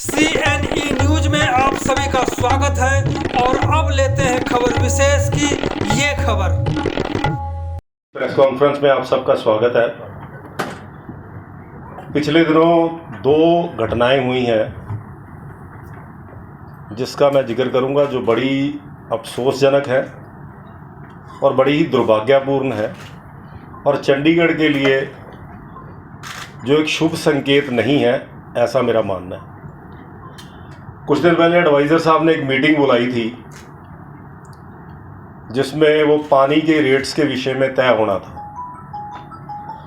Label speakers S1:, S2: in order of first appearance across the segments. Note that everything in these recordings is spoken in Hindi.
S1: CNE न्यूज में आप सभी का स्वागत है और अब लेते हैं खबर विशेष की ये खबर।
S2: प्रेस कॉन्फ्रेंस में आप सबका स्वागत है। पिछले दिनों दो घटनाएं हुई हैं जिसका मैं जिक्र करूंगा, जो बड़ी अफसोसजनक है और बड़ी ही दुर्भाग्यपूर्ण है और चंडीगढ़ के लिए जो एक शुभ संकेत नहीं है, ऐसा मेरा मानना है। कुछ दिन पहले एडवाइज़र साहब ने एक मीटिंग बुलाई थी जिसमें वो पानी के रेट्स के विषय में तय होना था,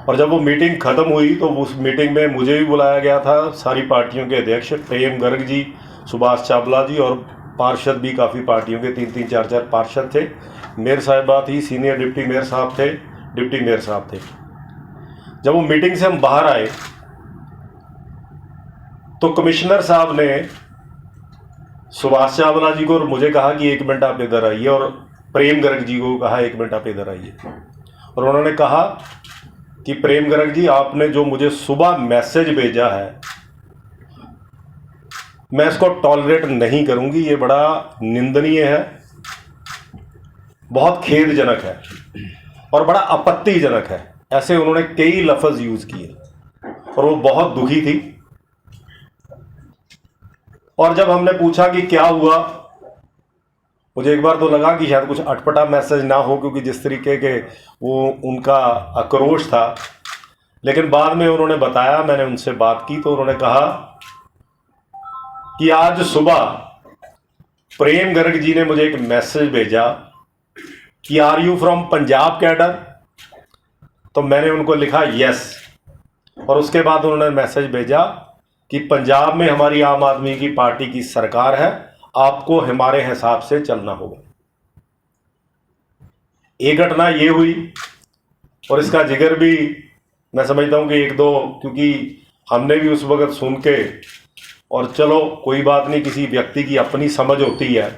S2: और जब वो मीटिंग ख़त्म हुई तो उस मीटिंग में मुझे भी बुलाया गया था। सारी पार्टियों के अध्यक्ष प्रेम गर्ग जी, सुभाष चावला जी और पार्षद भी काफ़ी पार्टियों के 3-3, 4-4 पार्षद थे। मेयर साहिबा थी, सीनियर डिप्टी मेयर साहब थे, डिप्टी मेयर साहब थे। जब वो मीटिंग से हम बाहर आए तो कमिश्नर साहब ने सुभाष चावला जी को और मुझे कहा कि 1 मिनट आप इधर आइए, और प्रेम गर्ग जी को कहा 1 मिनट आप इधर आइए। और उन्होंने कहा कि प्रेम गर्ग जी, आपने जो मुझे सुबह मैसेज भेजा है मैं इसको टॉलरेट नहीं करूंगी, ये बड़ा निंदनीय है, बहुत खेदजनक है और बड़ा आपत्तिजनक है। ऐसे उन्होंने कई लफ्ज़ यूज़ किए और वो बहुत दुखी थी। और जब हमने पूछा कि क्या हुआ, मुझे एक बार तो लगा कि शायद कुछ अटपटा मैसेज ना हो, क्योंकि जिस तरीके के वो उनका आक्रोश था। लेकिन बाद में उन्होंने बताया, मैंने उनसे बात की तो उन्होंने कहा कि आज सुबह प्रेम गर्ग जी ने मुझे एक मैसेज भेजा कि are you from Punjab cadre, तो मैंने उनको लिखा यस, और उसके बाद उन्होंने मैसेज भेजा कि पंजाब में हमारी आम आदमी की पार्टी की सरकार है, आपको हमारे हिसाब से चलना होगा। एक घटना ये हुई, और इसका जिक्र भी मैं समझता हूँ कि 1-2, क्योंकि हमने भी उस वक्त सुन के, और चलो कोई बात नहीं, किसी व्यक्ति की अपनी समझ होती है,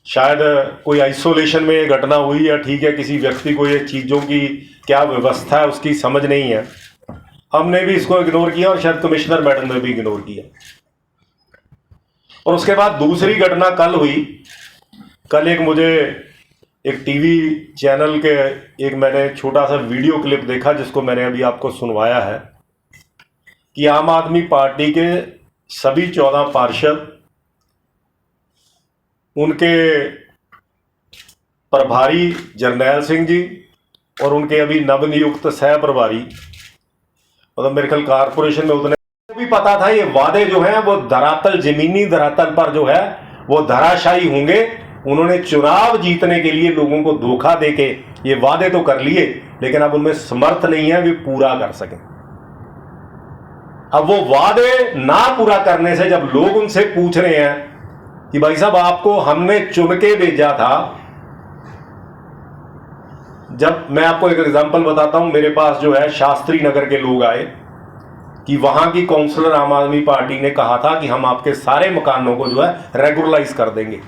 S2: शायद कोई आइसोलेशन में ये घटना हुई है, ठीक है, किसी व्यक्ति को ये चीज़ों की क्या व्यवस्था है उसकी समझ नहीं है, हमने भी इसको इग्नोर किया और शायद कमिश्नर मैडम ने भी इग्नोर किया। और उसके बाद दूसरी घटना कल हुई। कल मुझे एक टीवी चैनल के एक मैंने छोटा सा वीडियो क्लिप देखा, जिसको मैंने अभी आपको सुनवाया है, कि आम आदमी पार्टी के सभी 14 पार्षद, उनके प्रभारी जरनैल सिंह जी और उनके अभी नवनियुक्त सह प्रभारी, मतलब मेरे ख्याल कारपोरेशन में उतने भी पता था ये वादे जो हैं वो धरातल, जमीनी धरातल पर जो है वो धराशायी होंगे। उन्होंने चुनाव जीतने के लिए लोगों को धोखा देके ये वादे तो कर लिए, लेकिन अब उनमें समर्थ नहीं है वे पूरा कर सके। अब वो वादे ना पूरा करने से जब लोग उनसे पूछ रहे हैं कि भाई साहब आपको हमने चुन के भेजा था, जब मैं आपको एक एग्जांपल बताता हूं, मेरे पास जो है शास्त्री नगर के लोग आए कि वहां की काउंसलर आम आदमी पार्टी ने कहा था कि हम आपके सारे मकानों को जो है रेगुलराइज कर देंगे,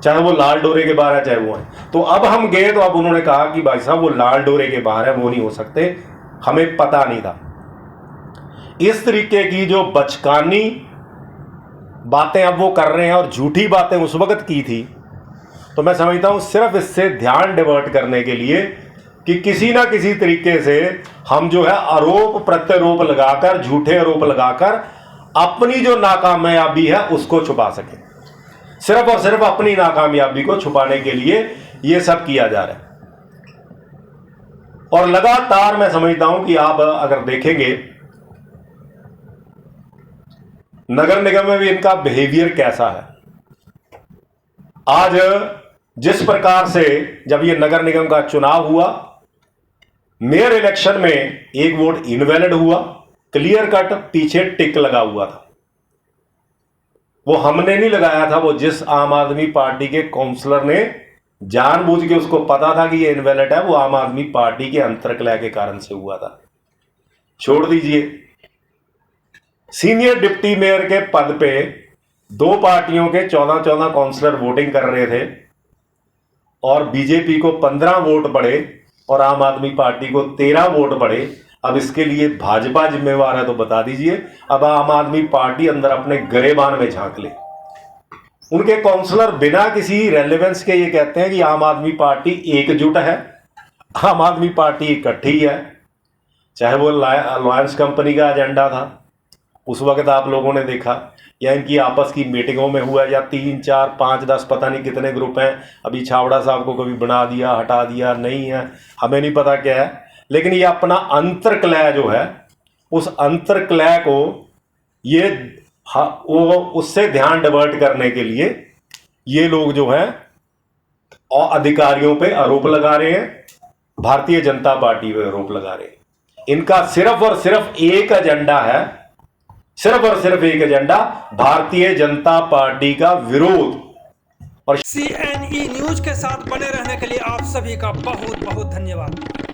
S2: चाहे वो लाल डोरे के बाहर है चाहे वो है। तो अब हम गए तो अब उन्होंने कहा कि भाई साहब वो लाल डोरे के बाहर है, वो नहीं हो सकते, हमें पता नहीं था। इस तरीके की जो बचकानी बातें अब वो कर रहे हैं और झूठी बातें उस वक्त की थी, तो मैं समझता हूं सिर्फ इससे ध्यान डिवर्ट करने के लिए कि किसी ना किसी तरीके से हम जो है आरोप प्रत्यारोप लगाकर, झूठे आरोप लगाकर अपनी जो नाकामयाबी है उसको छुपा सके। सिर्फ और सिर्फ अपनी नाकामयाबी को छुपाने के लिए ये सब किया जा रहा है। और लगातार मैं समझता हूं कि आप अगर देखेंगे नगर निगम में भी इनका बिहेवियर कैसा है। आज जिस प्रकार से जब ये नगर निगम का चुनाव हुआ, मेयर इलेक्शन में एक वोट इनवैलिड हुआ, क्लियर कट पीछे टिक लगा हुआ था। वो हमने नहीं लगाया था, वो जिस आम आदमी पार्टी के काउंसलर ने जानबूझ के, उसको पता था कि ये इनवैलिड है, वो आम आदमी पार्टी के अंतर्कलह के कारण से हुआ था। छोड़ दीजिए, सीनियर डिप्टी मेयर के पद पे 2 पार्टियों के 14-14 काउंसलर वोटिंग कर रहे थे और बीजेपी को 15 वोट पड़े और आम आदमी पार्टी को 13 वोट पड़े। अब इसके लिए भाजपा जिम्मेवार है तो बता दीजिए। अब आम आदमी पार्टी अंदर अपने गरेबान में झांक ले। उनके काउंसलर बिना किसी रेलेवेंस के ये कहते हैं कि आम आदमी पार्टी एकजुट है, आम आदमी पार्टी इकट्ठी है। चाहे वो अलायंस कंपनी का एजेंडा था उस वक्त आप लोगों ने देखा, या इनकी आपस की मीटिंगों में हुआ, या 3, 4, 5, 10 पता नहीं कितने ग्रुप हैं। अभी छावड़ा साहब को कभी बना दिया, हटा दिया, नहीं है, हमें नहीं पता क्या है। लेकिन ये अपना अंतर्कलह जो है, उस अंतर्कलह को ये वो उससे ध्यान डाइवर्ट करने के लिए ये लोग जो हैं और अधिकारियों पे आरोप लगा रहे हैं, भारतीय जनता पार्टी पे आरोप लगा रहे हैं। इनका सिर्फ और सिर्फ एक एजेंडा है, सिर्फ और सिर्फ एक एजेंडा, भारतीय जनता पार्टी का विरोध। और
S1: CNE न्यूज के साथ बने रहने के लिए आप सभी का बहुत बहुत धन्यवाद।